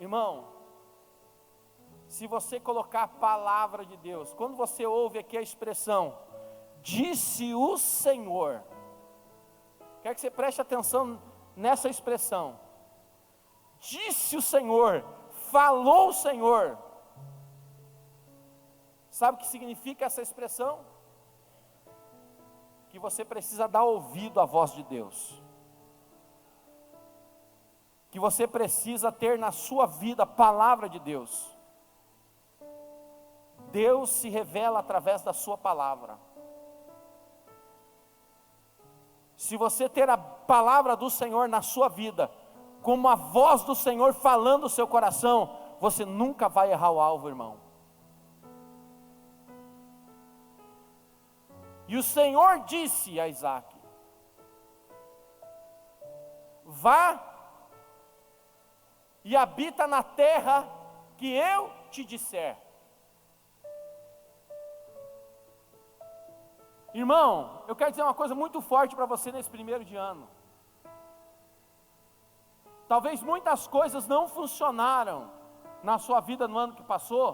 Irmão, se você colocar a palavra de Deus, quando você ouve aqui a expressão, disse o Senhor, quero que você preste atenção nessa expressão, disse o Senhor, falou o Senhor. Sabe o que significa essa expressão? Que você precisa dar ouvido à voz de Deus, que você precisa ter na sua vida a palavra de Deus. Deus se revela através da sua palavra. Se você ter a palavra do Senhor na sua vida, como a voz do Senhor falando no seu coração, você nunca vai errar o alvo, irmão. E o Senhor disse a Isaac: vá e habita na terra que eu te disser. Irmão, eu quero dizer uma coisa muito forte para você nesse primeiro de ano. Talvez muitas coisas não funcionaram na sua vida no ano que passou,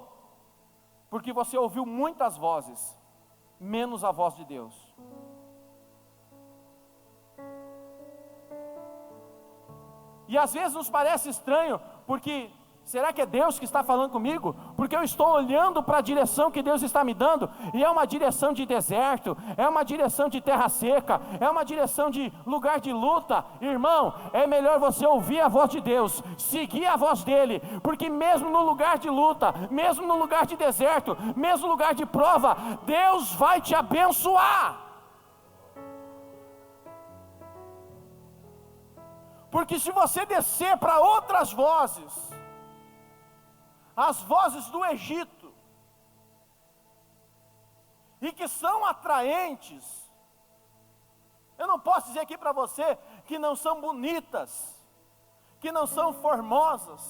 porque você ouviu muitas vozes, menos a voz de Deus. E às vezes nos parece estranho, porque será que é Deus que está falando comigo? Porque eu estou olhando para a direção que Deus está me dando, e é uma direção de deserto, é uma direção de terra seca, é uma direção de lugar de luta. Irmão, é melhor você ouvir a voz de Deus, seguir a voz dEle, porque mesmo no lugar de luta, mesmo no lugar de deserto, mesmo no lugar de prova, Deus vai te abençoar. Porque se você descer para outras vozes, as vozes do Egito, e que são atraentes, eu não posso dizer aqui para você que não são bonitas, que não são formosas,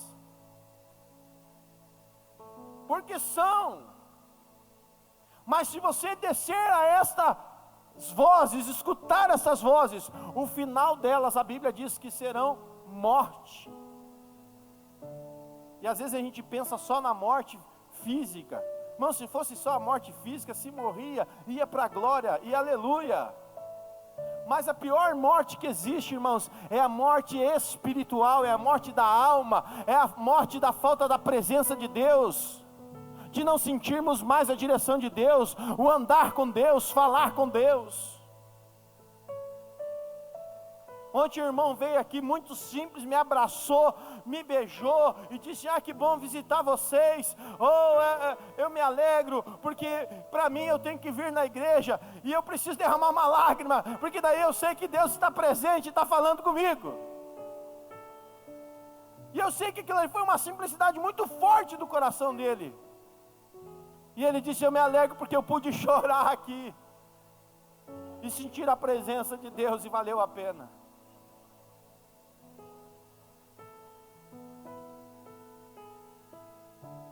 porque são, mas se você descer a estas vozes, escutar essas vozes, o final delas, a Bíblia diz que serão morte. E às vezes a gente pensa só na morte física. Irmão, se fosse só a morte física, se morria, ia para a glória, e aleluia. Mas a pior morte que existe, irmãos, é a morte espiritual, é a morte da alma, é a morte da falta da presença de Deus, de não sentirmos mais a direção de Deus, o andar com Deus, falar com Deus. Ontem o irmão veio aqui muito simples, me abraçou, me beijou e disse: ah, que bom visitar vocês, eu me alegro, porque para mim eu tenho que vir na igreja, e eu preciso derramar uma lágrima, porque daí eu sei que Deus está presente e está falando comigo. E eu sei que aquilo aí foi uma simplicidade muito forte do coração dele. E ele disse: eu me alegro porque eu pude chorar aqui, e sentir a presença de Deus, e valeu a pena.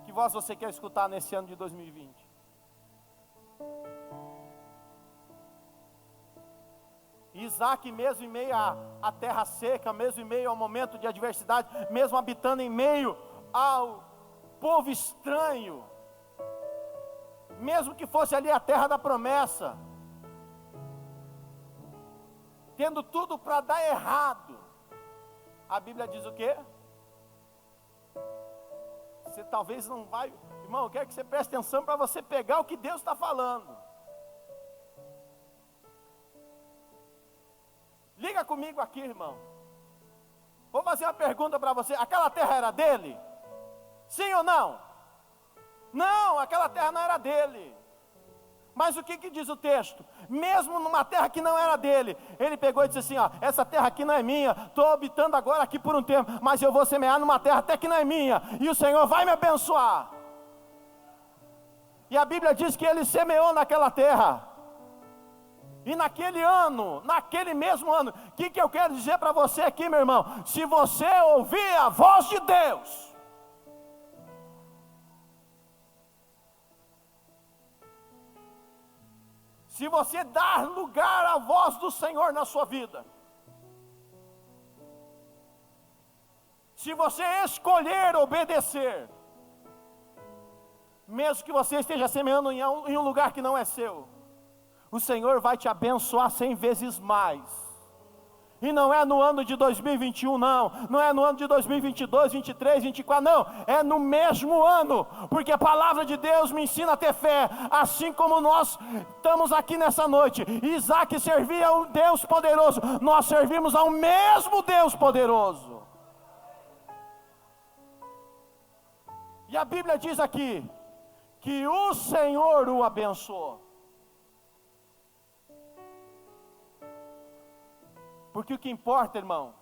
Que voz você quer escutar nesse ano de 2020? Isaac, mesmo em meio à terra seca, mesmo em meio ao momento de adversidade, mesmo habitando em meio ao povo estranho, mesmo que fosse ali a terra da promessa, tendo tudo para dar errado, a Bíblia diz o quê? Você talvez não vai, irmão, eu quero que você preste atenção para você pegar o que Deus está falando. Liga comigo aqui, irmão. Vou fazer uma pergunta para você: aquela terra era dele? Sim ou não? Não, aquela terra não era dele. Mas o que diz o texto? Mesmo numa terra que não era dele, ele pegou e disse assim: ó, essa terra aqui não é minha, estou habitando agora aqui por um tempo, mas eu vou semear numa terra até que não é minha, e o Senhor vai me abençoar. E a Bíblia diz que ele semeou naquela terra, e naquele ano, naquele mesmo ano, o que eu quero dizer para você aqui, meu irmão? Se você ouvir a voz de Deus, se você dar lugar à voz do Senhor na sua vida, Se você escolher obedecer, mesmo que você esteja semeando em um lugar que não é seu, o Senhor vai te abençoar 100 vezes mais. E não é no ano de 2021 não é no ano de 2022, 23, 24, não, é no mesmo ano, porque a palavra de Deus me ensina a ter fé, assim como nós estamos aqui nessa noite. Isaac servia a um Deus poderoso, nós servimos ao mesmo Deus poderoso. E a Bíblia diz aqui, que o Senhor o abençoou. Porque o que importa, irmão,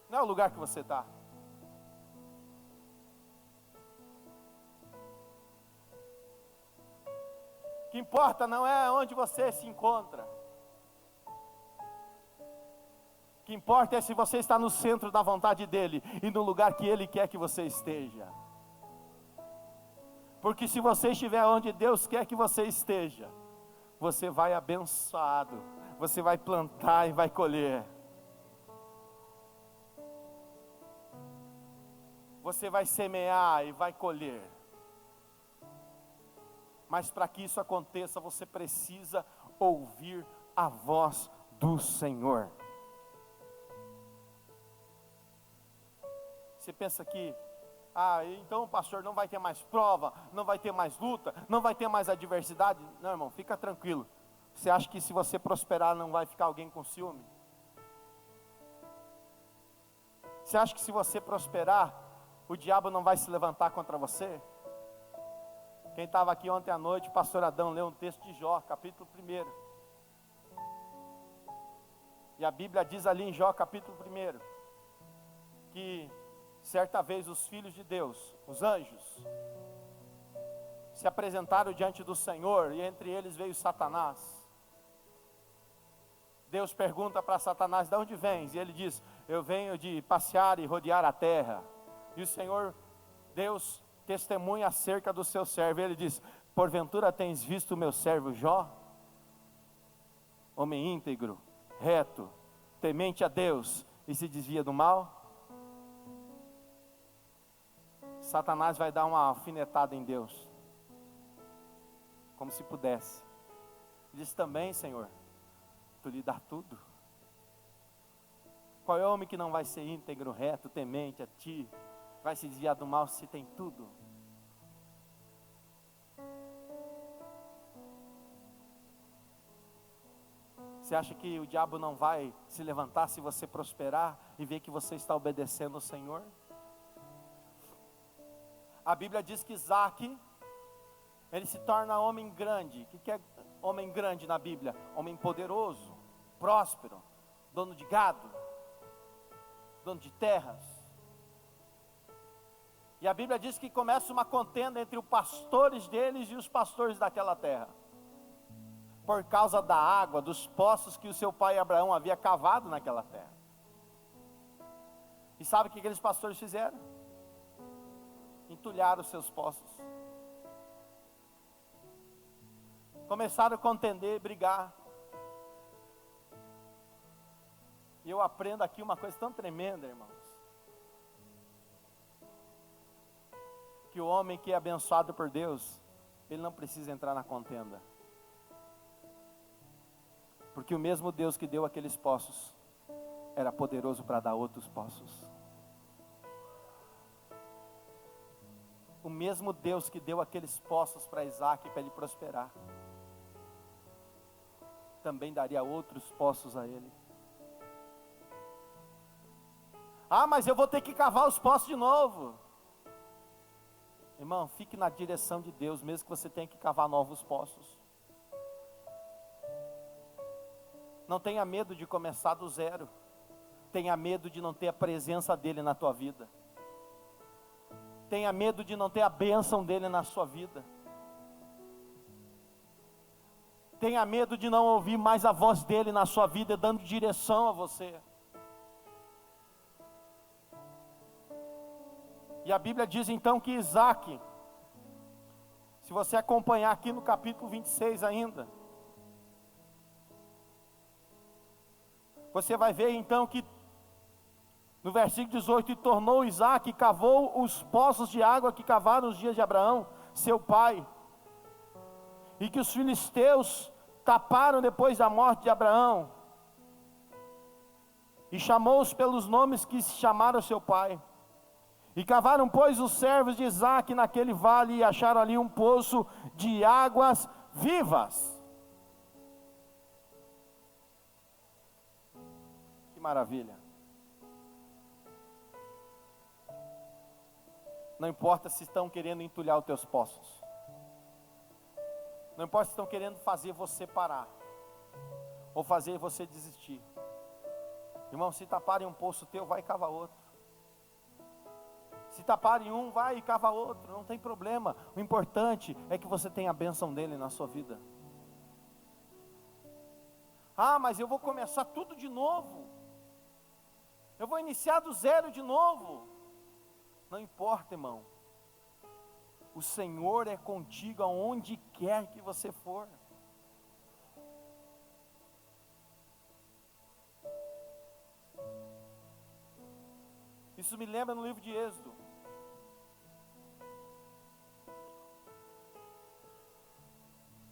não é o lugar que você está. O que importa não é onde você se encontra. O que importa é se você está no centro da vontade dEle e no lugar que Ele quer que você esteja. Porque se você estiver onde Deus quer que você esteja, você vai abençoado, você vai plantar e vai colher. Você vai semear e vai colher. Mas para que isso aconteça, você precisa ouvir a voz do Senhor. Você pensa que, então pastor, não vai ter mais prova, não vai ter mais luta, não vai ter mais adversidade? Não, irmão, fica tranquilo. Você acha que se você prosperar não vai ficar alguém com ciúme? Você acha que se você prosperar, o diabo não vai se levantar contra você? Quem estava aqui ontem à noite, o pastor Adão leu um texto de Jó, capítulo 1. E a Bíblia diz ali em Jó, capítulo 1, que certa vez os filhos de Deus, os anjos, se apresentaram diante do Senhor, e entre eles veio Satanás. Deus pergunta para Satanás: de onde vens? E ele diz: eu venho de passear e rodear a terra. E o Senhor, Deus, testemunha acerca do seu servo. E ele diz: porventura tens visto o meu servo Jó? Homem íntegro, reto, temente a Deus e se desvia do mal. Satanás vai dar uma alfinetada em Deus, como se pudesse. Diz também: Senhor, tu lhe dá tudo. Qual é o homem que não vai ser íntegro, reto, temente a ti, vai se desviar do mal se tem tudo? Você acha que o diabo não vai se levantar se você prosperar e ver que você está obedecendo ao Senhor? A Bíblia diz que Isaac, ele se torna homem grande. O que é homem grande na Bíblia? Homem poderoso, próspero, dono de gado, dono de terras. E a Bíblia diz que começa uma contenda entre os pastores deles e os pastores daquela terra, por causa da água, dos poços que o seu pai Abraão havia cavado naquela terra. E sabe o que aqueles pastores fizeram? Entulharam os seus poços. Começaram a contender e brigar. E eu aprendo aqui uma coisa tão tremenda, irmãos. Que o homem que é abençoado por Deus, ele não precisa entrar na contenda. Porque o mesmo Deus que deu aqueles poços, era poderoso para dar outros poços. O mesmo Deus que deu aqueles poços para Isaac, para ele prosperar, também daria outros poços a ele. Mas eu vou ter que cavar os poços de novo. Irmão, fique na direção de Deus, mesmo que você tenha que cavar novos poços. Não tenha medo de começar do zero. Tenha medo de não ter a presença dEle na tua vida. Tenha medo de não ter a bênção dEle na sua vida. Tenha medo de não ouvir mais a voz dEle na sua vida, dando direção a você. E a Bíblia diz então que Isaac, se você acompanhar aqui no capítulo 26 ainda, você vai ver então que No versículo 18: e tornou Isaque e cavou os poços de água que cavaram os dias de Abraão, seu pai, e que os filisteus taparam depois da morte de Abraão, e chamou-os pelos nomes que se chamaram seu pai. E cavaram, pois, os servos de Isaque naquele vale, e acharam ali um poço de águas vivas. Que maravilha! Não importa se estão querendo entulhar os teus poços, não importa se estão querendo fazer você parar, ou fazer você desistir. Irmão, se taparem um poço teu, vai e cava outro. Se taparem um, vai e cava outro, não tem problema. O importante é que você tenha a bênção dele na sua vida. Ah, mas eu vou começar tudo de novo, eu vou iniciar do zero de novo. Não importa, irmão, o Senhor é contigo aonde quer que você for. Isso me lembra no livro de Êxodo.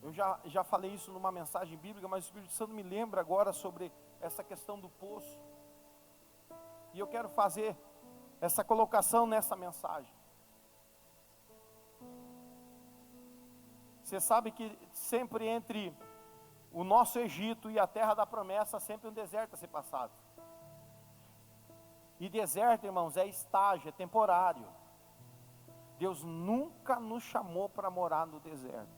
Eu já falei isso numa mensagem bíblica, mas o Espírito Santo me lembra agora sobre essa questão do poço. E eu quero fazer essa colocação nessa mensagem. Você sabe que sempre entre o nosso Egito e a terra da promessa, sempre um deserto a ser passado. E deserto, irmãos, é estágio, é temporário. Deus nunca nos chamou para morar no deserto.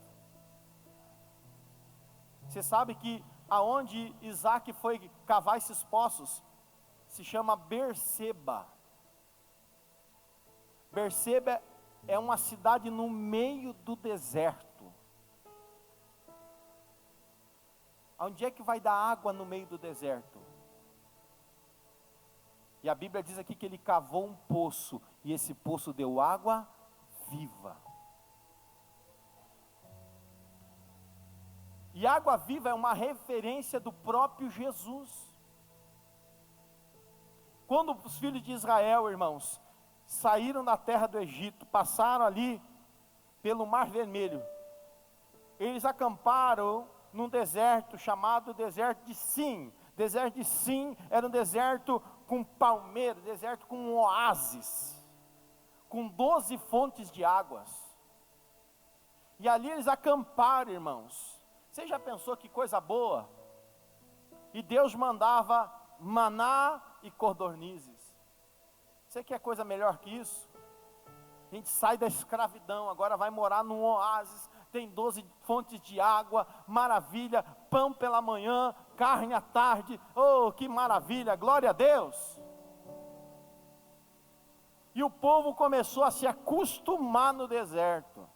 Você sabe que aonde Isaque foi cavar esses poços, se chama Berseba. Berseba é uma cidade no meio do deserto. Onde é que vai dar água no meio do deserto? E a Bíblia diz aqui que ele cavou um poço, e esse poço deu água viva. E água viva é uma referência do próprio Jesus. Quando os filhos de Israel, irmãos, saíram da terra do Egito, passaram ali pelo Mar Vermelho, eles acamparam num deserto chamado deserto de Sim. Deserto de Sim era um deserto com palmeiras, deserto com um oásis, com 12 fontes de águas. E ali eles acamparam, irmãos. Você já pensou que coisa boa? E Deus mandava maná e codornizes. Você quer coisa melhor que isso? A gente sai da escravidão, agora vai morar num oásis, tem 12 fontes de água, maravilha, pão pela manhã, carne à tarde, oh, que maravilha, glória a Deus. E o povo começou a se acostumar no deserto.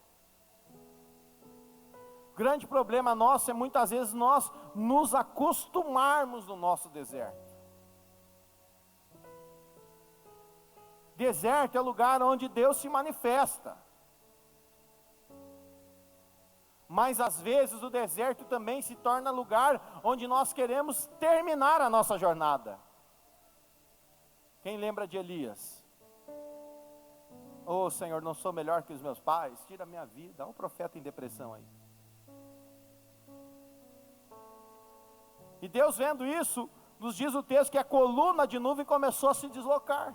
O grande problema nosso é muitas vezes nós nos acostumarmos no nosso deserto. Deserto é o lugar onde Deus se manifesta. Mas às vezes o deserto também se torna lugar onde nós queremos terminar a nossa jornada. Quem lembra de Elias? Oh Senhor, não sou melhor que os meus pais, tira a minha vida. Olha o profeta em depressão aí. E Deus vendo isso, nos diz o texto que a coluna de nuvem começou a se deslocar.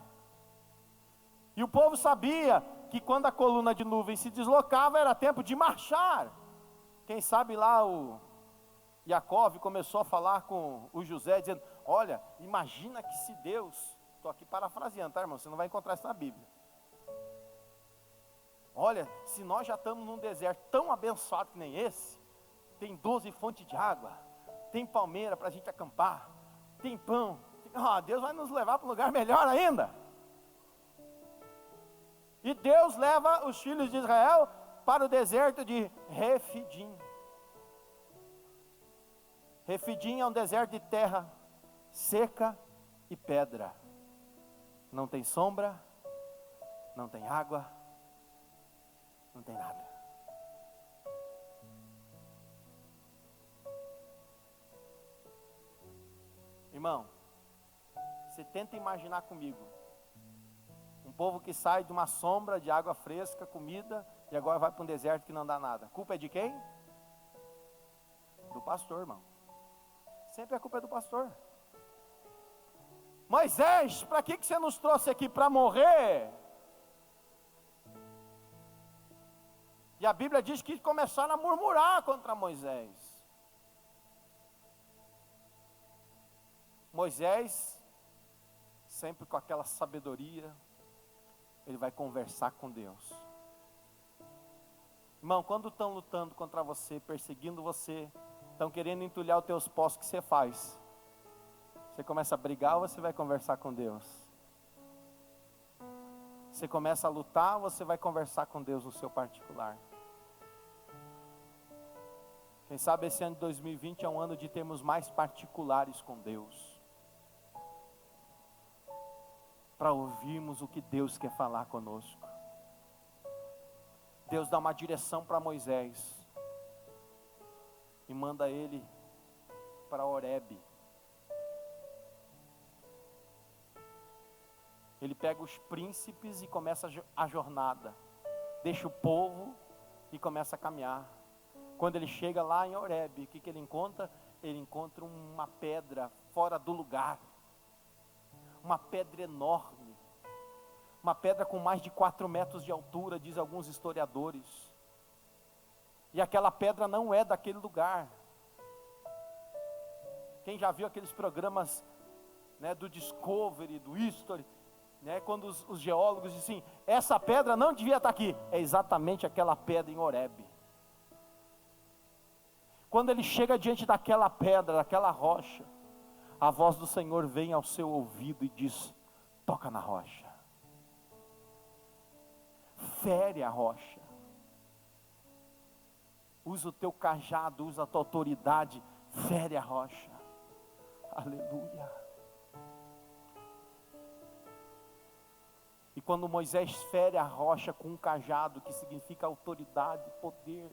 E o povo sabia que quando a coluna de nuvem se deslocava, era tempo de marchar. Quem sabe lá o Jacó começou a falar com o José, dizendo, olha, imagina que se Deus, estou aqui parafraseando, tá, irmão? Você não vai encontrar isso na Bíblia. Olha, se nós já estamos num deserto tão abençoado que nem esse, tem 12 fontes de água, tem palmeira para a gente acampar, tem pão, Deus vai nos levar para um lugar melhor ainda. E Deus leva os filhos de Israel para o deserto de Refidim. Refidim é um deserto de terra seca e pedra. Não tem sombra, não tem água, não tem nada. Irmão, Você tenta imaginar comigo. Um povo que sai de uma sombra de água fresca, comida, e agora vai para um deserto que não dá nada. A culpa é de quem? Do pastor, irmão. Sempre a culpa é do pastor. Moisés, para que você nos trouxe aqui? Para morrer? E a Bíblia diz que começaram a murmurar contra Moisés. Moisés, sempre com aquela sabedoria, ele vai conversar com Deus. Irmão, quando estão lutando contra você, perseguindo você, estão querendo entulhar os teus postos, o que você faz? Você começa a brigar ou você vai conversar com Deus? Você começa a lutar ou você vai conversar com Deus no seu particular? Quem sabe esse ano de 2020 é um ano de termos mais particulares com Deus, para ouvirmos o que Deus quer falar conosco. Deus dá uma direção para Moisés e manda ele para Horebe. Ele pega os príncipes e começa a jornada, deixa o povo e começa a caminhar. Quando ele chega lá em Horebe, o que ele encontra? Ele encontra uma pedra fora do lugar, uma pedra enorme, uma pedra com mais de 4 metros de altura, diz alguns historiadores, e aquela pedra não é daquele lugar. Quem já viu aqueles programas, né, do Discovery, do History, né, quando os geólogos dizem assim, essa pedra não devia estar aqui, é exatamente aquela pedra em Horebe. Quando ele chega diante daquela pedra, daquela rocha, a voz do Senhor vem ao seu ouvido e diz, toca na rocha, fere a rocha, usa o teu cajado, usa a tua autoridade, fere a rocha. Aleluia. E quando Moisés fere a rocha com um cajado, que significa autoridade, poder,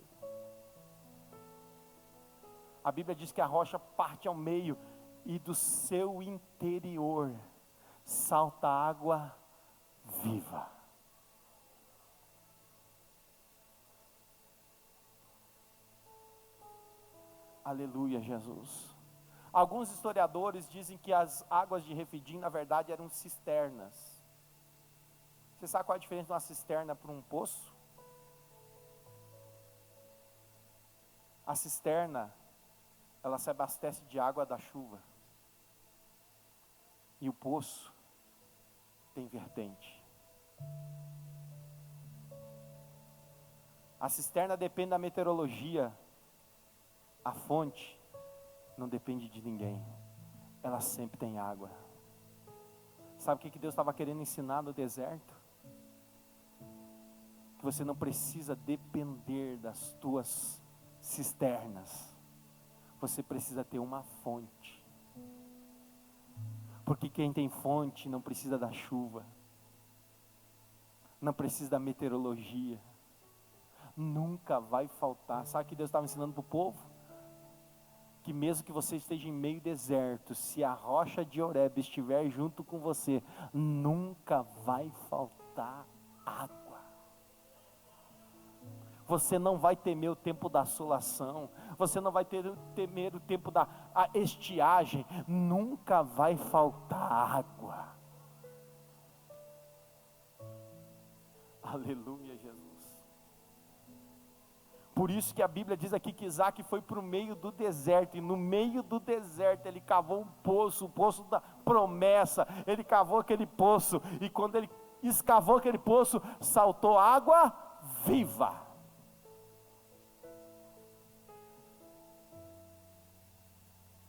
a Bíblia diz que a rocha parte ao meio e do seu interior salta água viva. Aleluia, Jesus. Alguns historiadores dizem que as águas de Refidim, na verdade, eram cisternas. Você sabe qual é a diferença de uma cisterna para um poço? A cisterna, ela se abastece de água da chuva. E o poço tem vertente. A cisterna depende da meteorologia. A fonte não depende de ninguém. Ela sempre tem água. Sabe o que Deus estava querendo ensinar no deserto? Que você não precisa depender das tuas cisternas. Você precisa ter uma fonte. Porque quem tem fonte não precisa da chuva, não precisa da meteorologia, nunca vai faltar. Sabe o que Deus estava ensinando para o povo? Que mesmo que você esteja em meio deserto, se a rocha de Horebe estiver junto com você, nunca vai faltar água. Você não vai temer o tempo da assolação, você não vai temer o tempo da estiagem, nunca vai faltar água. Aleluia, Jesus. Por isso que a Bíblia diz aqui que Isaac foi para o meio do deserto, e no meio do deserto ele cavou um poço, o poço da promessa. Ele cavou aquele poço, e quando ele escavou aquele poço, saltou água viva.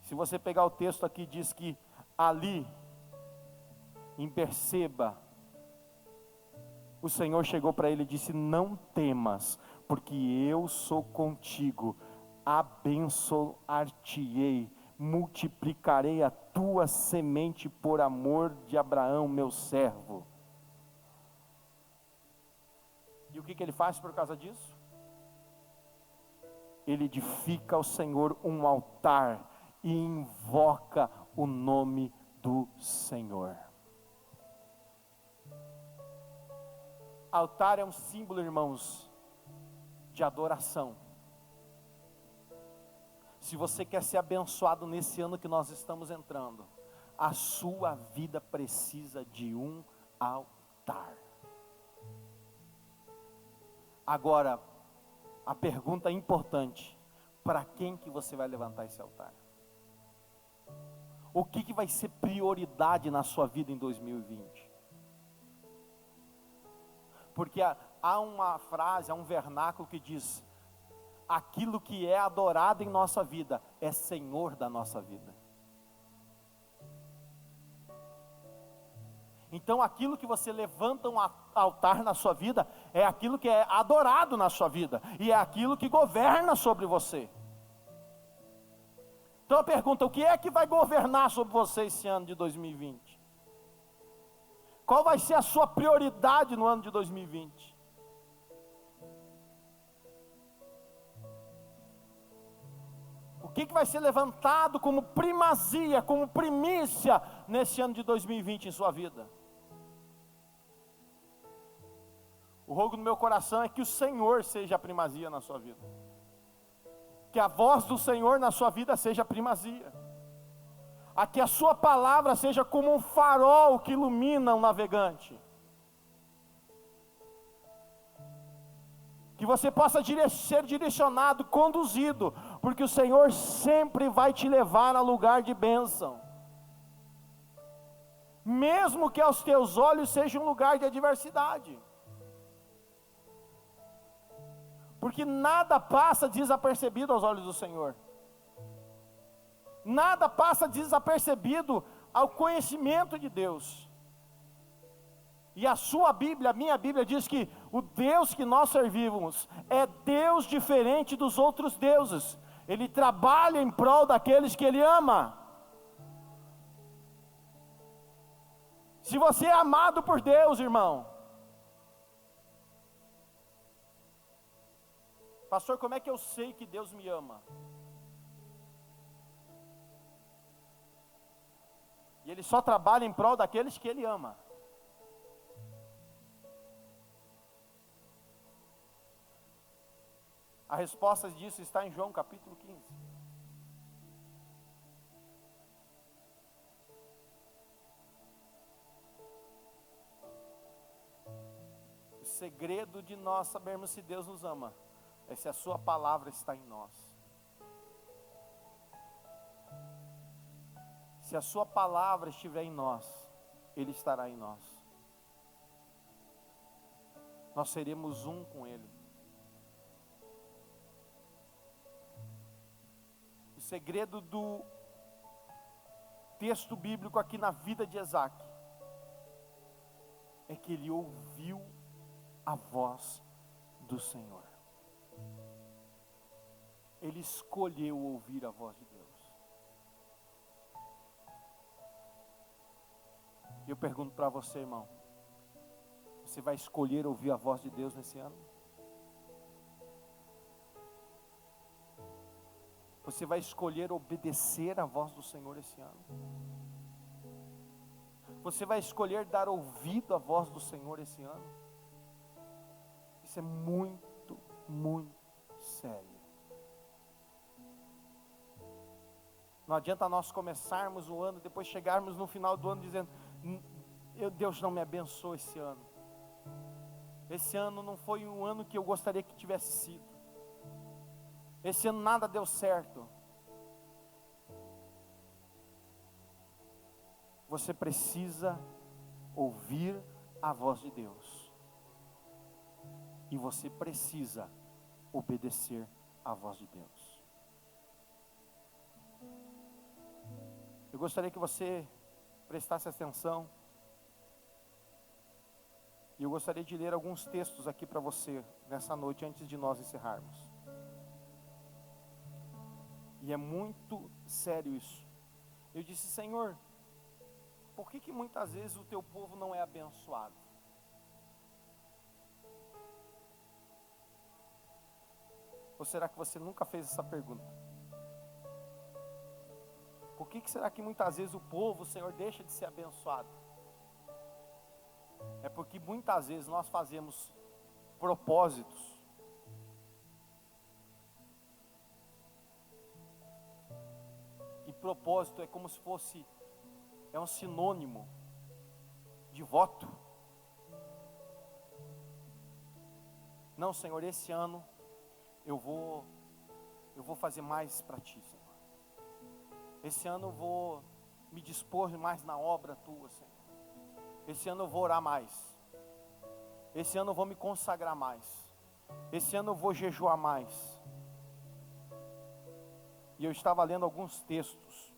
Se você pegar o texto aqui, diz que ali, em Berseba, o Senhor chegou para ele e disse, não temas, porque eu sou contigo, abençoar-te-ei, multiplicarei a tua semente por amor de Abraão, meu servo. E o que ele faz por causa disso? Ele edifica ao Senhor um altar, e invoca o nome do Senhor. Altar é um símbolo, irmãos, de adoração. Se você quer ser abençoado nesse ano que nós estamos entrando, a sua vida precisa de um altar. Agora, a pergunta importante: para quem que você vai levantar esse altar? O que vai ser prioridade na sua vida em 2020? Porque há uma frase, há um vernáculo que diz: aquilo que é adorado em nossa vida é Senhor da nossa vida. Então aquilo que você levanta um altar na sua vida é aquilo que é adorado na sua vida, e é aquilo que governa sobre você. Então a pergunta: o que é que vai governar sobre você esse ano de 2020? Qual vai ser a sua prioridade no ano de 2020? O que vai ser levantado como primazia, como primícia nesse ano de 2020 em sua vida? O rogo no meu coração é que o Senhor seja a primazia na sua vida. Que a voz do Senhor na sua vida seja a primazia. A que a sua palavra seja como um farol que ilumina o navegante. Que você possa ser direcionado, conduzido, porque o Senhor sempre vai te levar a lugar de bênção. Mesmo que aos teus olhos seja um lugar de adversidade. Porque nada passa desapercebido aos olhos do Senhor. Nada passa desapercebido ao conhecimento de Deus. E a sua Bíblia, a minha Bíblia diz que o Deus que nós servimos é Deus diferente dos outros deuses. Ele trabalha em prol daqueles que Ele ama. Se você é amado por Deus, irmão. Pastor, como é que eu sei que Deus me ama? E Ele só trabalha em prol daqueles que Ele ama. A resposta disso está em João capítulo 15. O segredo de nós sabermos se Deus nos ama é se a sua palavra está em nós. Se a sua palavra estiver em nós, Ele estará em nós. Nós seremos um com Ele. O segredo do texto bíblico aqui na vida de Isaac é que ele ouviu a voz do Senhor. Ele escolheu ouvir a voz de Deus. E eu pergunto para você, irmão: você vai escolher ouvir a voz de Deus nesse ano? Você vai escolher obedecer a voz do Senhor esse ano? Você vai escolher dar ouvido à voz do Senhor esse ano? Isso é muito, muito sério. Não adianta nós começarmos o ano, depois chegarmos no final do ano dizendo: Deus não me abençoou esse ano. Esse ano não foi um ano que eu gostaria que tivesse sido. Esse ano nada deu certo. Você precisa ouvir a voz de Deus. E você precisa obedecer à voz de Deus. Eu gostaria que você prestasse atenção. E eu gostaria de ler alguns textos aqui para você nessa noite, antes de nós encerrarmos. E é muito sério isso. Eu disse: Senhor, por que muitas vezes o teu povo não é abençoado? Ou será que você nunca fez essa pergunta? Por que será que muitas vezes o povo, Senhor, deixa de ser abençoado? É porque muitas vezes nós fazemos propósitos e propósito é como se fosse, é um sinônimo de voto. Não, Senhor, esse ano eu vou fazer mais para Ti, Senhor. Esse ano eu vou me dispor mais na obra Tua, Senhor. Esse ano eu vou orar mais. Esse ano eu vou me consagrar mais. Esse ano eu vou jejuar mais. E eu estava lendo alguns textos.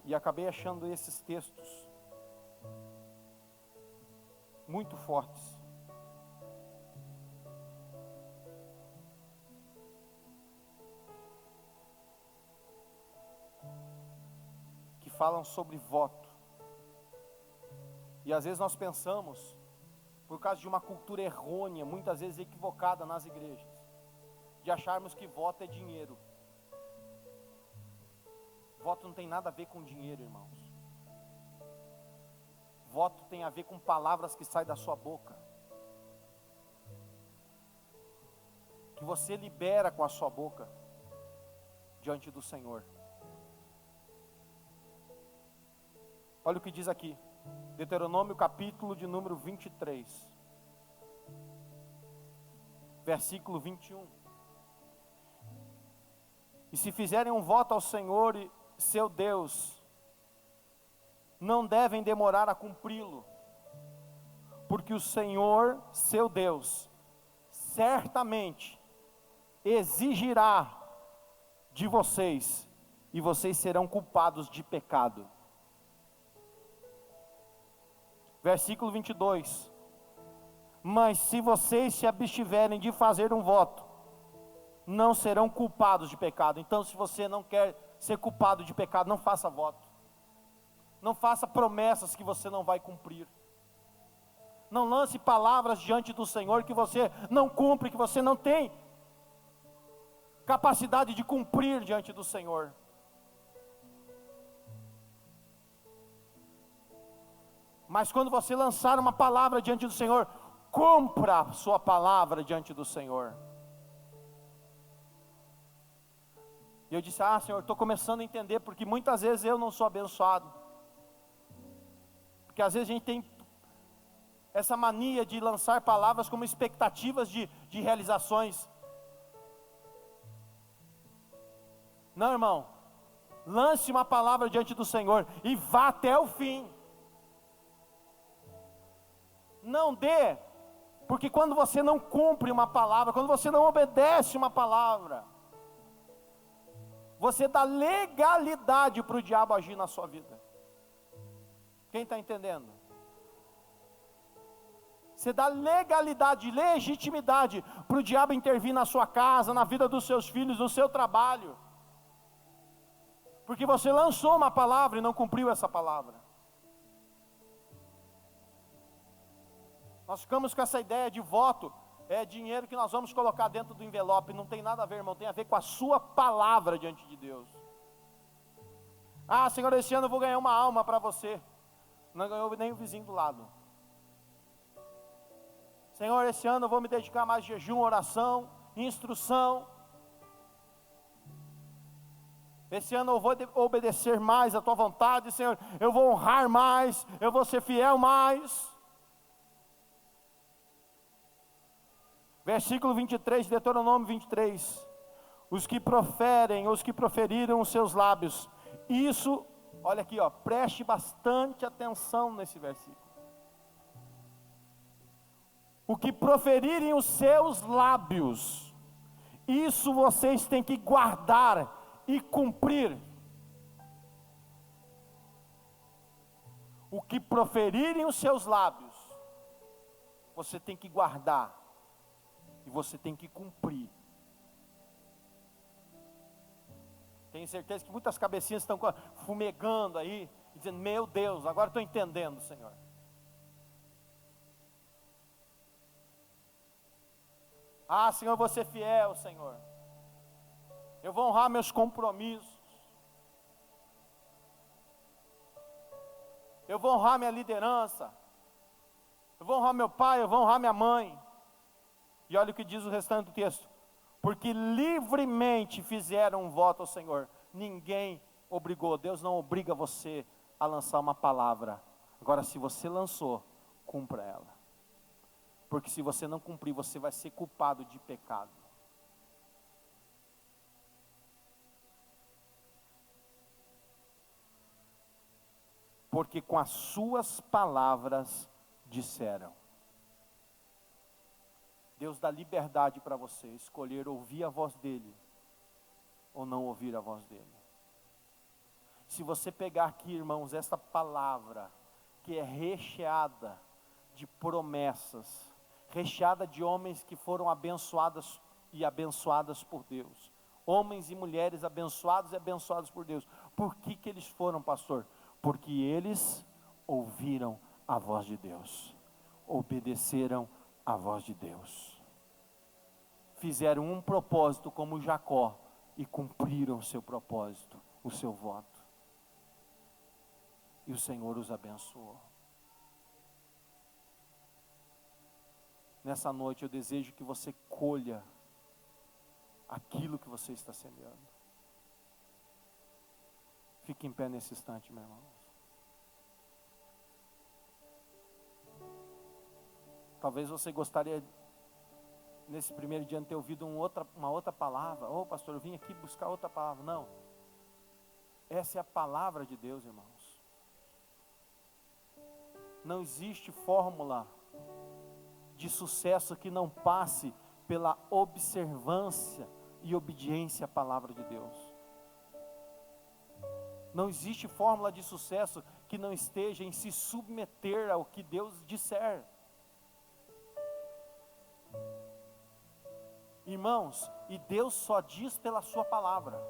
E acabei achando esses textos muito fortes. Que falam sobre voto. E às vezes nós pensamos, por causa de uma cultura errônea, muitas vezes equivocada nas igrejas, de acharmos que voto é dinheiro. Voto não tem nada a ver com dinheiro, irmãos. Voto tem a ver com palavras que saem da sua boca, que você libera com a sua boca diante do Senhor. Olha o que diz aqui, Deuteronômio capítulo de número 23, versículo 21. E se fizerem um voto ao Senhor seu Deus, não devem demorar a cumpri-lo, porque o Senhor seu Deus certamente exigirá de vocês, e vocês serão culpados de pecado. Versículo 22. Mas se vocês se abstiverem de fazer um voto, não serão culpados de pecado. Então, se você não quer ser culpado de pecado, não faça voto. Não faça promessas que você não vai cumprir. Não lance palavras diante do Senhor que você não cumpre, que você não tem capacidade de cumprir diante do Senhor. Mas quando você lançar uma palavra diante do Senhor, cumpra a sua palavra diante do Senhor. E eu disse, Senhor, estou começando a entender, porque muitas vezes eu não sou abençoado. Porque às vezes a gente tem essa mania de lançar palavras como expectativas de realizações. Não, irmão, lance uma palavra diante do Senhor e vá até o fim. Não dê, porque quando você não cumpre uma palavra, quando você não obedece uma palavra, você dá legalidade para o diabo agir na sua vida. Quem está entendendo? Você dá legalidade, legitimidade para o diabo intervir na sua casa, na vida dos seus filhos, no seu trabalho. Porque você lançou uma palavra e não cumpriu essa palavra. Nós ficamos com essa ideia de voto, é dinheiro que nós vamos colocar dentro do envelope. Não tem nada a ver, irmão, tem a ver com a sua palavra diante de Deus. Senhor, esse ano eu vou ganhar uma alma para você. Não ganhou nem o vizinho do lado. Senhor, esse ano eu vou me dedicar mais a jejum, oração, instrução. Esse ano eu vou obedecer mais a tua vontade, Senhor. Eu vou honrar mais, eu vou ser fiel mais. Versículo 23, Deuteronômio 23. Os que proferiram os seus lábios. Isso, olha aqui, preste bastante atenção nesse versículo. O que proferirem os seus lábios, isso vocês têm que guardar e cumprir. O que proferirem os seus lábios, você tem que guardar e você tem que cumprir. Tenho certeza que muitas cabecinhas estão fumegando aí, dizendo, meu Deus, agora estou entendendo, Senhor. Ah, Senhor, eu vou ser fiel, Senhor. Eu vou honrar meus compromissos. Eu vou honrar minha liderança. Eu vou honrar meu pai, eu vou honrar minha mãe. E olha o que diz o restante do texto. Porque livremente fizeram um voto ao Senhor. Ninguém obrigou, Deus não obriga você a lançar uma palavra. Agora, se você lançou, cumpra ela. Porque se você não cumprir, você vai ser culpado de pecado. Porque com as suas palavras disseram. Deus dá liberdade para você escolher ouvir a voz dEle, ou não ouvir a voz dEle. Se você pegar aqui, irmãos, esta palavra, que é recheada de promessas, recheada de homens que foram abençoados e abençoadas por Deus, homens e mulheres abençoados e abençoados por Deus. Por que eles foram, pastor? Porque eles ouviram a voz de Deus, obedeceram a voz de Deus, fizeram um propósito como Jacó e cumpriram o seu propósito, o seu voto, e o Senhor os abençoou. Nessa noite eu desejo que você colha aquilo que você está semeando. Fique em pé nesse instante, meu irmão. Talvez você gostaria, nesse primeiro dia, de ter ouvido uma outra palavra. Oh, pastor, eu vim aqui buscar outra palavra. Não. Essa é a palavra de Deus, irmãos. Não existe fórmula de sucesso que não passe pela observância e obediência à palavra de Deus. Não existe fórmula de sucesso que não esteja em se submeter ao que Deus disser. Irmãos, e Deus só diz pela sua palavra.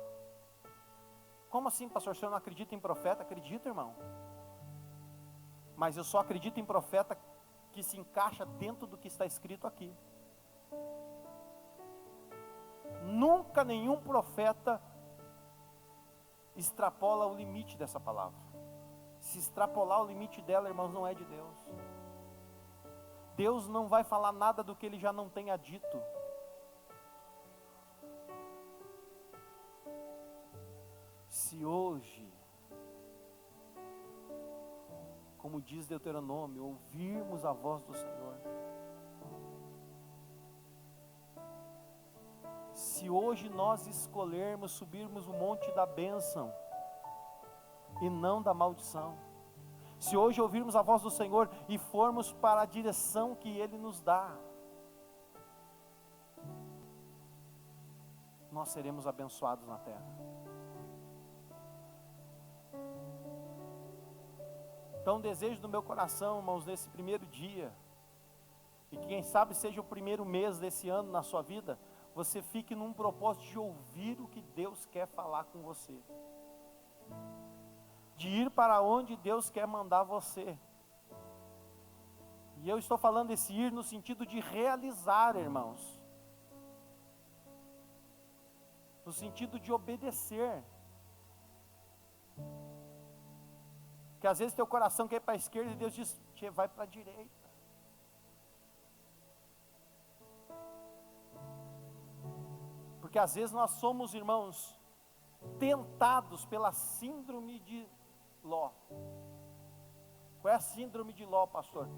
Como assim, pastor, o senhor não acredita em profeta? Acredito, irmão. Mas eu só acredito em profeta que se encaixa dentro do que está escrito aqui. Nunca nenhum profeta extrapola o limite dessa palavra. Se extrapolar o limite dela, irmãos, não é de Deus. Deus não vai falar nada do que Ele já não tenha dito. Se hoje, como diz Deuteronômio, ouvirmos a voz do Senhor, se hoje nós escolhermos subirmos o monte da bênção e não da maldição, se hoje ouvirmos a voz do Senhor e formos para a direção que Ele nos dá, nós seremos abençoados na terra. Então, desejo do meu coração, irmãos, nesse primeiro dia, e que quem sabe seja o primeiro mês desse ano na sua vida, você fique num propósito de ouvir o que Deus quer falar com você, de ir para onde Deus quer mandar você. E eu estou falando esse ir no sentido de realizar, irmãos, no sentido de obedecer. Porque às vezes teu coração quer ir para a esquerda e Deus diz, vai para a direita. Porque às vezes nós somos, irmãos, tentados pela síndrome de Ló. Qual é a síndrome de Ló, pastor?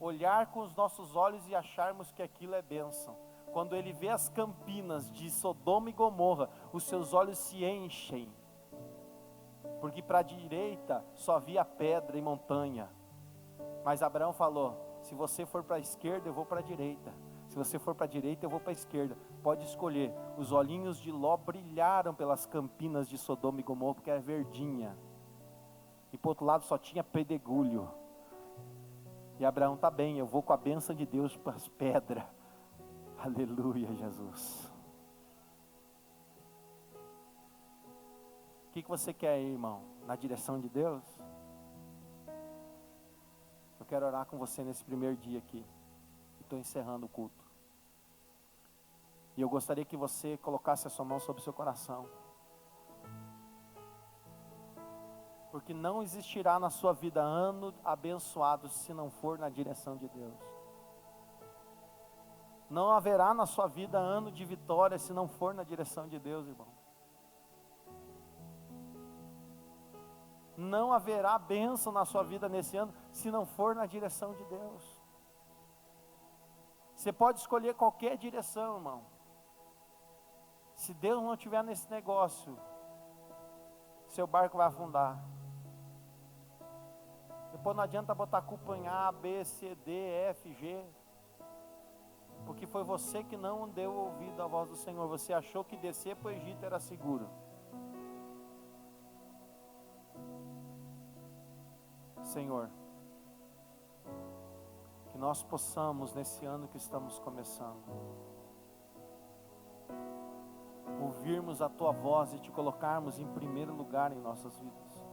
Olhar com os nossos olhos e acharmos que aquilo é bênção. Quando ele vê as campinas de Sodoma e Gomorra, os seus olhos se enchem. Porque para a direita só havia pedra e montanha. Mas Abraão falou, se você for para a esquerda, eu vou para a direita. Se você for para a direita, eu vou para a esquerda. Pode escolher. Os olhinhos de Ló brilharam pelas campinas de Sodoma e Gomorra, porque era verdinha. E para o outro lado só tinha pedregulho. E Abraão, tá bem, eu vou com a bênção de Deus para as pedras. Aleluia, Jesus. O que você quer, irmão? Na direção de Deus? Eu quero orar com você nesse primeiro dia aqui. Estou encerrando o culto. E eu gostaria que você colocasse a sua mão sobre o seu coração. Porque não existirá na sua vida ano abençoado se não for na direção de Deus. Não haverá na sua vida ano de vitória se não for na direção de Deus, irmão. Não haverá bênção na sua vida nesse ano se não for na direção de Deus. Você pode escolher qualquer direção, irmão. Se Deus não estiver nesse negócio, seu barco vai afundar. Depois não adianta botar culpa em A, B, C, D, F, G. Porque foi você que não deu ouvido à voz do Senhor. Você achou que descer para o Egito era seguro. Senhor, que nós possamos nesse ano que estamos começando, ouvirmos a Tua voz e Te colocarmos em primeiro lugar em nossas vidas.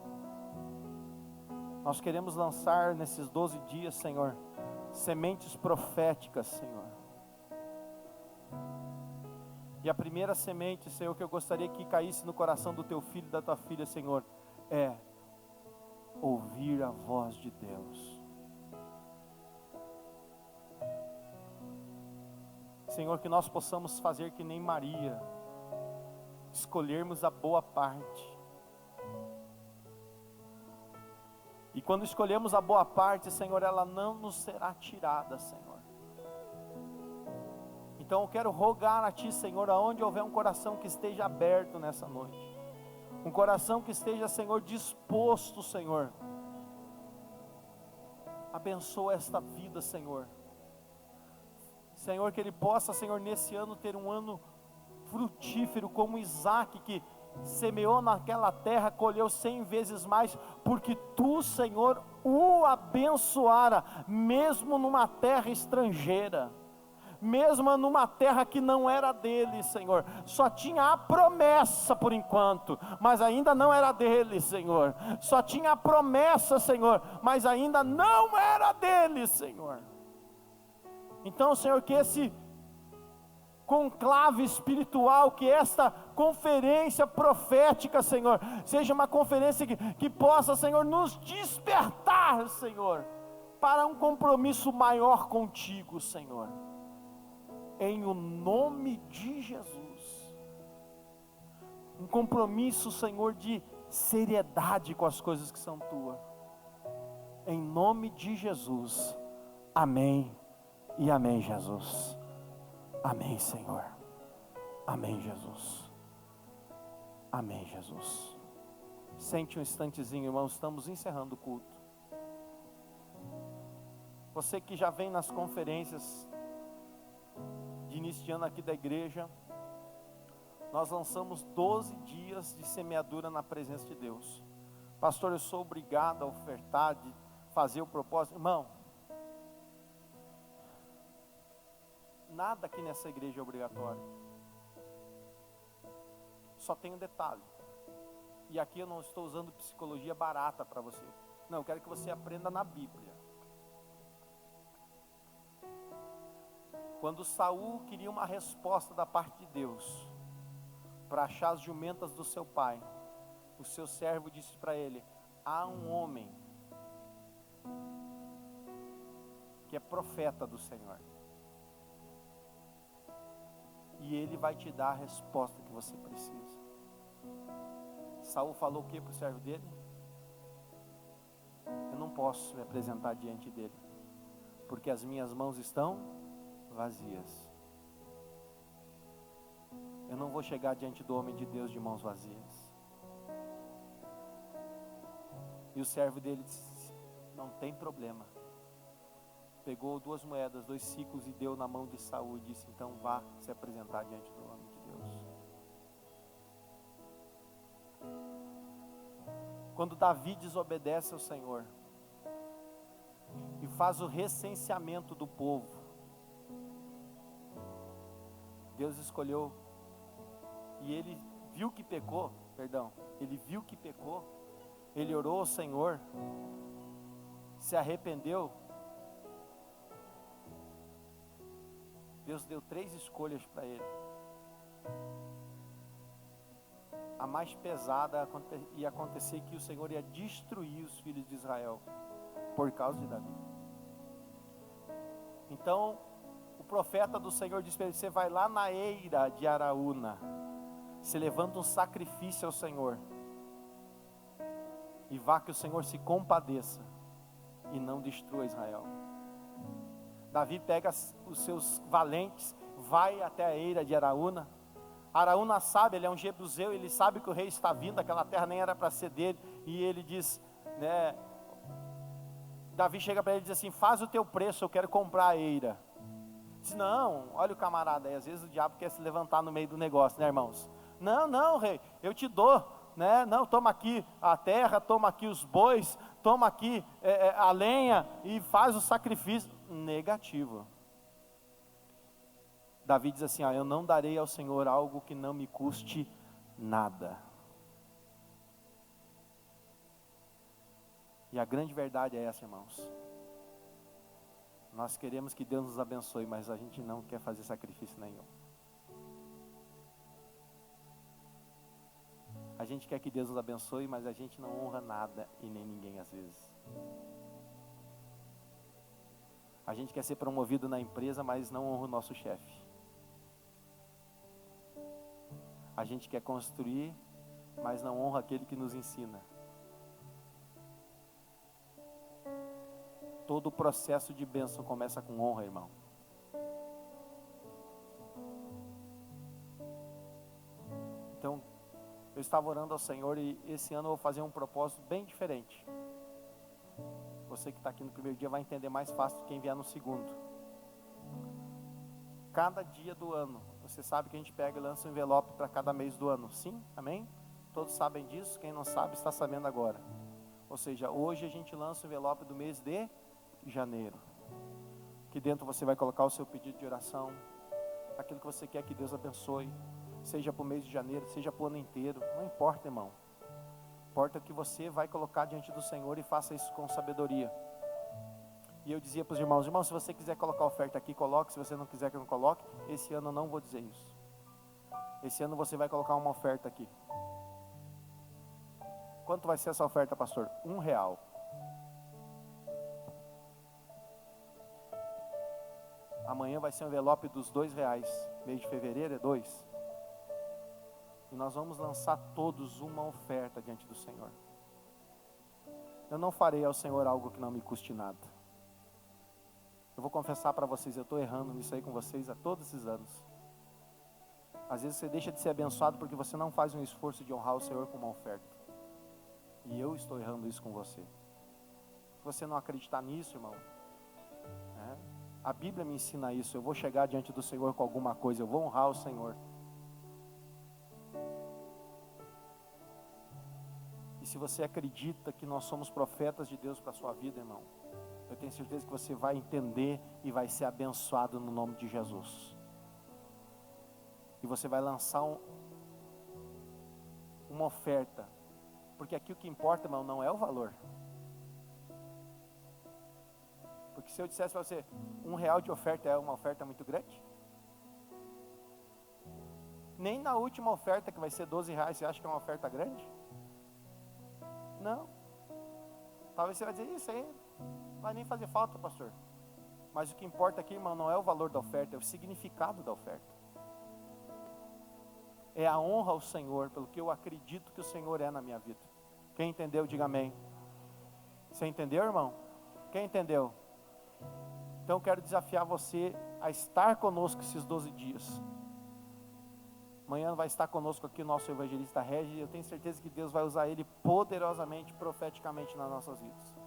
Nós queremos lançar nesses 12 dias, Senhor, sementes proféticas, Senhor. E a primeira semente, Senhor, que eu gostaria que caísse no coração do Teu filho e da Tua filha, Senhor, é ouvir a voz de Deus. Senhor, que nós possamos fazer que nem Maria, escolhermos a boa parte. E quando escolhemos a boa parte, Senhor, ela não nos será tirada, Senhor. Então eu quero rogar a Ti, Senhor, aonde houver um coração que esteja aberto nessa noite, um coração que esteja, Senhor, disposto, Senhor, abençoa esta vida, Senhor. Senhor, que ele possa, Senhor, nesse ano ter um ano frutífero, como Isaac, que semeou naquela terra, colheu 100 vezes mais, porque Tu, Senhor, o abençoara, mesmo numa terra estrangeira, mesmo numa terra que não era dele, Senhor. Só tinha a promessa por enquanto, mas ainda não era dele, Senhor. Só tinha a promessa, Senhor, mas ainda não era dele, Senhor. Então, Senhor, que esse conclave espiritual, que esta conferência profética, Senhor, seja uma conferência que possa, Senhor, nos despertar, Senhor, para um compromisso maior contigo, Senhor, em o nome de Jesus. Um compromisso, Senhor, de seriedade com as coisas que são tuas, em nome de Jesus. Amém e amém, Jesus. Amém, Senhor. Amém, Jesus. Amém, Jesus. Sente um instantezinho, irmão, estamos encerrando o culto. Você que já vem nas conferências de início de ano aqui da igreja, nós lançamos 12 dias de semeadura na presença de Deus. Pastor, eu sou obrigado a ofertar, de fazer o propósito. Irmão, nada aqui nessa igreja é obrigatório. Só tem um detalhe. E aqui eu não estou usando psicologia barata para você. Não, eu quero que você aprenda na Bíblia. Quando Saul queria uma resposta da parte de Deus para achar as jumentas do seu pai, o seu servo disse para ele: há um homem que é profeta do Senhor, e ele vai te dar a resposta que você precisa. Saul falou o que para o servo dele? Eu não posso me apresentar diante dele, porque as minhas mãos estão vazias. Eu não vou chegar diante do homem de Deus de mãos vazias. E o servo dele disse: não tem problema. Pegou 2 moedas, 2 ciclos e deu na mão de Saul e disse: então vá se apresentar diante do homem de Deus. Quando Davi desobedece ao Senhor e faz o recenseamento do povo, Deus escolheu, e ele viu que pecou, ele orou ao Senhor, se arrependeu. Deus deu 3 escolhas para ele. A mais pesada ia acontecer, que o Senhor ia destruir os filhos de Israel por causa de Davi. Então o profeta do Senhor disse para ele: você vai lá na eira de Araúna, se levanta um sacrifício ao Senhor, e vá que o Senhor se compadeça e não destrua Israel. Davi pega os seus valentes, vai até a eira de Araúna. Araúna sabe, ele é um jebuseu, ele sabe que o rei está vindo, aquela terra nem era para ser dele, e ele diz, né, Davi chega para ele e diz assim: faz o teu preço, eu quero comprar a eira. Diz: não, olha o camarada aí, às vezes o diabo quer se levantar no meio do negócio, né, irmãos? Não, rei, eu te dou, né? Não, toma aqui a terra, toma aqui os bois, toma aqui a lenha e faz o sacrifício. Negativo. Davi diz assim: eu não darei ao Senhor algo que não me custe nada. E a grande verdade é essa, irmãos. Nós queremos que Deus nos abençoe, mas a gente não quer fazer sacrifício nenhum. A gente quer que Deus nos abençoe, mas a gente não honra nada e nem ninguém às vezes. A gente quer ser promovido na empresa, mas não honra o nosso chefe. A gente quer construir, mas não honra aquele que nos ensina. Todo o processo de bênção começa com honra, irmão. Então, eu estava orando ao Senhor e esse ano eu vou fazer um propósito bem diferente. Você que está aqui no primeiro dia vai entender mais fácil do que quem vier no segundo. Cada dia do ano, você sabe que a gente pega e lança um envelope para cada mês do ano. Sim? Amém? Todos sabem disso? Quem não sabe está sabendo agora. Ou seja, hoje a gente lança o envelope do mês de janeiro. Que dentro você vai colocar o seu pedido de oração, aquilo que você quer que Deus abençoe, seja para o mês de janeiro, seja para o ano inteiro, não importa, irmão. Importa que você vai colocar diante do Senhor e faça isso com sabedoria. E eu dizia para os irmãos: se você quiser colocar oferta aqui, coloque. Se você não quiser que eu não coloque, esse ano eu não vou dizer isso. Esse ano você vai colocar uma oferta aqui. Quanto vai ser essa oferta, pastor? R$1. Amanhã vai ser um envelope dos R$2. Mês de fevereiro é 2. E nós vamos lançar todos uma oferta diante do Senhor. Eu não farei ao Senhor algo que não me custe nada. Eu vou confessar para vocês, eu estou errando nisso aí com vocês há todos esses anos. Às vezes você deixa de ser abençoado porque você não faz um esforço de honrar o Senhor com uma oferta. E eu estou errando isso com você. Se você não acreditar nisso, irmão, a Bíblia me ensina isso. Eu vou chegar diante do Senhor com alguma coisa, eu vou honrar o Senhor. E se você acredita que nós somos profetas de Deus para a sua vida, irmão, eu tenho certeza que você vai entender e vai ser abençoado no nome de Jesus. E você vai lançar uma oferta. Porque aqui o que importa, irmão, não é o valor. Porque se eu dissesse para você, R$1 de oferta é uma oferta muito grande? Nem na última oferta, que vai ser R$12, você acha que é uma oferta grande? Não. Talvez você vai dizer: isso aí não vai nem fazer falta, pastor. Mas o que importa aqui, irmão, não é o valor da oferta, é o significado da oferta. É a honra ao Senhor, pelo que eu acredito que o Senhor é na minha vida. Quem entendeu, diga amém. Você entendeu, irmão? Quem entendeu? Então eu quero desafiar você a estar conosco esses 12 dias. Amanhã vai estar conosco aqui o nosso evangelista Regi, e eu tenho certeza que Deus vai usar ele poderosamente, profeticamente nas nossas vidas.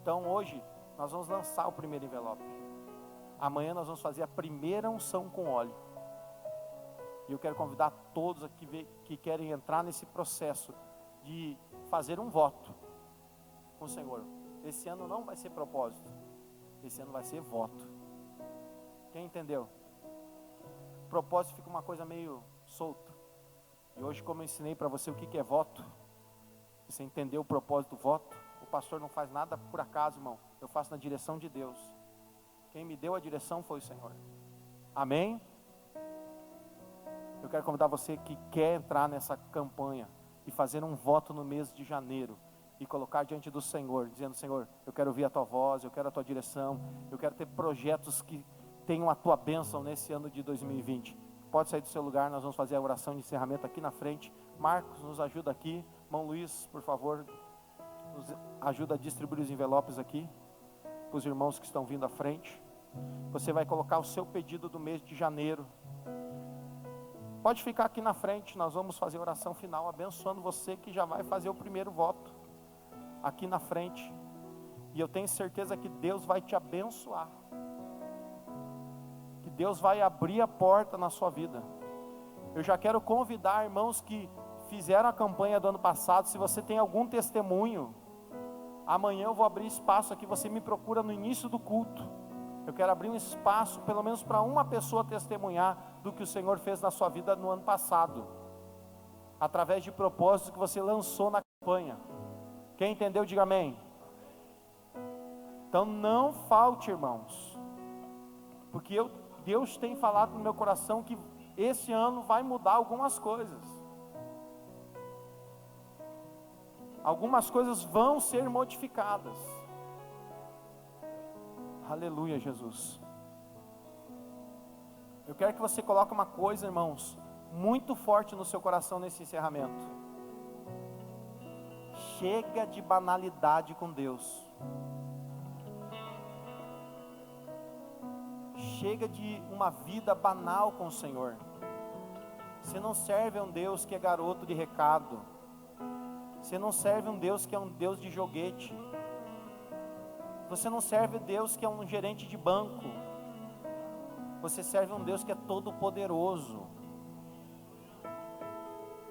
Então hoje nós vamos lançar o primeiro envelope. Amanhã nós vamos fazer a primeira unção com óleo. E eu quero convidar todos aqui que querem entrar nesse processo de fazer um voto com o Senhor. Esse ano não vai ser propósito, esse ano vai ser voto. Quem entendeu? Propósito fica uma coisa meio solta. E hoje, como eu ensinei para você o que é voto, você entendeu o propósito do voto? O pastor não faz nada por acaso, irmão. Eu faço na direção de Deus. Quem me deu a direção foi o Senhor. Amém? Eu quero convidar você que quer entrar nessa campanha e fazer um voto no mês de janeiro e colocar diante do Senhor, dizendo: Senhor, eu quero ouvir a Tua voz, eu quero a Tua direção, eu quero ter projetos que tenham a Tua bênção nesse ano de 2020. Pode sair do seu lugar, nós vamos fazer a oração de encerramento aqui na frente. Marcos, nos ajuda aqui. Irmão Luiz, por favor, nos ajuda a distribuir os envelopes aqui para os irmãos que estão vindo à frente. Você vai colocar o seu pedido do mês de janeiro. Pode ficar aqui na frente, nós vamos fazer a oração final, abençoando você que já vai fazer o primeiro voto aqui na frente. E eu tenho certeza que Deus vai te abençoar, que Deus vai abrir a porta na sua vida. Eu já quero convidar irmãos que fizeram a campanha do ano passado. Se você tem algum testemunho, amanhã eu vou abrir espaço aqui, você me procura no início do culto. Eu quero abrir um espaço, pelo menos para uma pessoa testemunhar do que o Senhor fez na sua vida no ano passado, através de propósitos que você lançou na campanha. Quem entendeu, diga amém. Então não falte, irmãos, porque Deus tem falado no meu coração que esse ano vai mudar algumas coisas. Algumas coisas vão ser modificadas. Aleluia, Jesus. Eu quero que você coloque uma coisa, irmãos, muito forte no seu coração nesse encerramento. Chega de banalidade com Deus. Chega de uma vida banal com o Senhor. Você não serve a um Deus que é garoto de recado. Você não serve um Deus que é um Deus de joguete. Você não serve a Deus que é um gerente de banco. Você serve um Deus que é todo poderoso.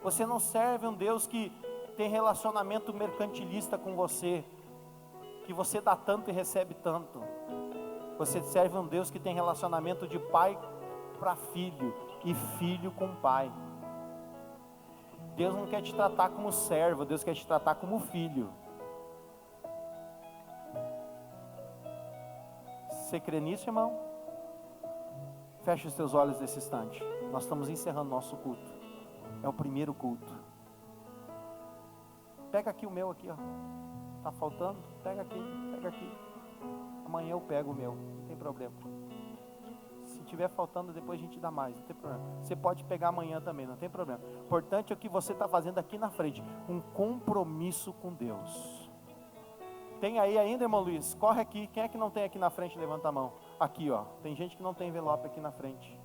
Você não serve um Deus que tem relacionamento mercantilista com você, que você dá tanto e recebe tanto. Você serve um Deus que tem relacionamento de pai para filho e filho com pai. Deus não quer te tratar como servo, Deus quer te tratar como filho. Você crê nisso, irmão? Feche os teus olhos nesse instante. Nós estamos encerrando nosso culto. É o primeiro culto. Pega aqui o meu aqui, ó. Tá faltando? Pega aqui, pega aqui. Amanhã eu pego o meu, não tem problema. Se tiver faltando, depois a gente dá mais, não tem problema. Você pode pegar amanhã também, não tem problema. O importante é o que você está fazendo aqui na frente. Um compromisso com Deus. Tem aí ainda, irmão Luiz? Corre aqui. Quem é que não tem aqui na frente? Levanta a mão. Aqui, ó. Tem gente que não tem envelope aqui na frente.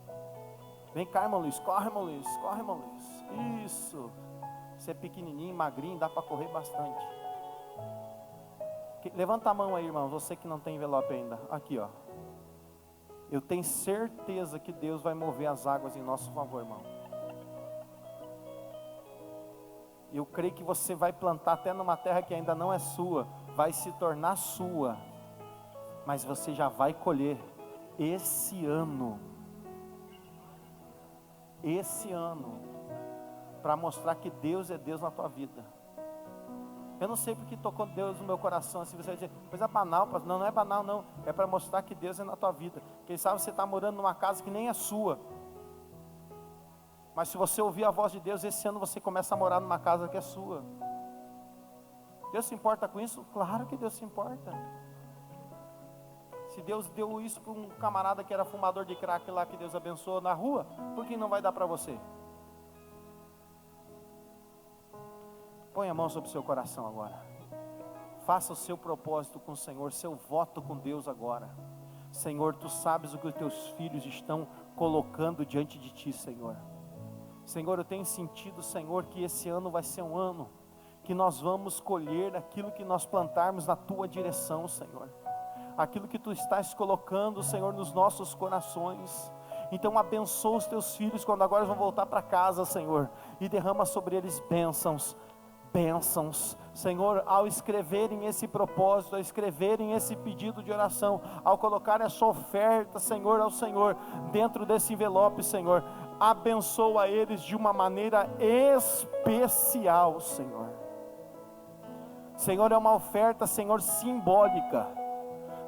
Vem cá, irmão Luiz. Corre, irmão Luiz. Corre, irmão Luiz. Isso. Você é pequenininho, magrinho, dá para correr bastante. Levanta a mão aí, irmão. Você que não tem envelope ainda. Aqui, ó. Eu tenho certeza que Deus vai mover as águas em nosso favor, irmão. Eu creio que você vai plantar até numa terra que ainda não é sua. Vai se tornar sua, mas você já vai colher esse ano, para mostrar que Deus é Deus na tua vida. Eu não sei porque tocou Deus no meu coração, assim, você vai dizer, coisa banal, não, não é banal não, é para mostrar que Deus é na tua vida. Quem sabe você está morando numa casa que nem é sua, mas se você ouvir a voz de Deus, esse ano você começa a morar numa casa que é sua. Deus se importa com isso? Claro que Deus se importa. Se Deus deu isso para um camarada que era fumador de crack lá, que Deus abençoou na rua, por que não vai dar para você? Põe a mão sobre o seu coração agora. Faça o seu propósito com o Senhor, seu voto com Deus agora. Senhor, Tu sabes o que os Teus filhos estão colocando diante de Ti, Senhor. Senhor, eu tenho sentido, Senhor, que esse ano vai ser um ano que nós vamos colher aquilo que nós plantarmos na Tua direção, Senhor. Aquilo que Tu estás colocando, Senhor, nos nossos corações. Então abençoa os Teus filhos quando agora vão voltar para casa, Senhor, e derrama sobre eles bênçãos. Senhor, ao escreverem esse propósito, ao escreverem esse pedido de oração, ao colocar essa oferta, Senhor, ao Senhor, dentro desse envelope, Senhor, abençoa eles de uma maneira especial, Senhor. Senhor, é uma oferta, Senhor, simbólica.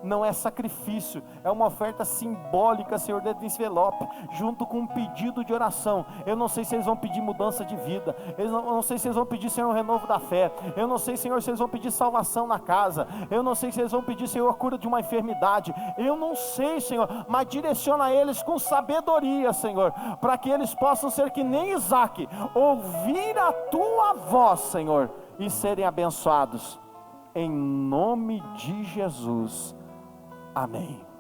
não é sacrifício, é uma oferta simbólica, Senhor, dentro do envelope, junto com um pedido de oração. Eu não sei se eles vão pedir mudança de vida, eu não sei se eles vão pedir, Senhor, um renovo da fé, eu não sei, Senhor, se eles vão pedir salvação na casa, eu não sei se eles vão pedir, Senhor, a cura de uma enfermidade, eu não sei, Senhor, mas direciona eles com sabedoria, Senhor, para que eles possam ser que nem Isaque, ouvir a tua voz, Senhor, e serem abençoados, em nome de Jesus, amém.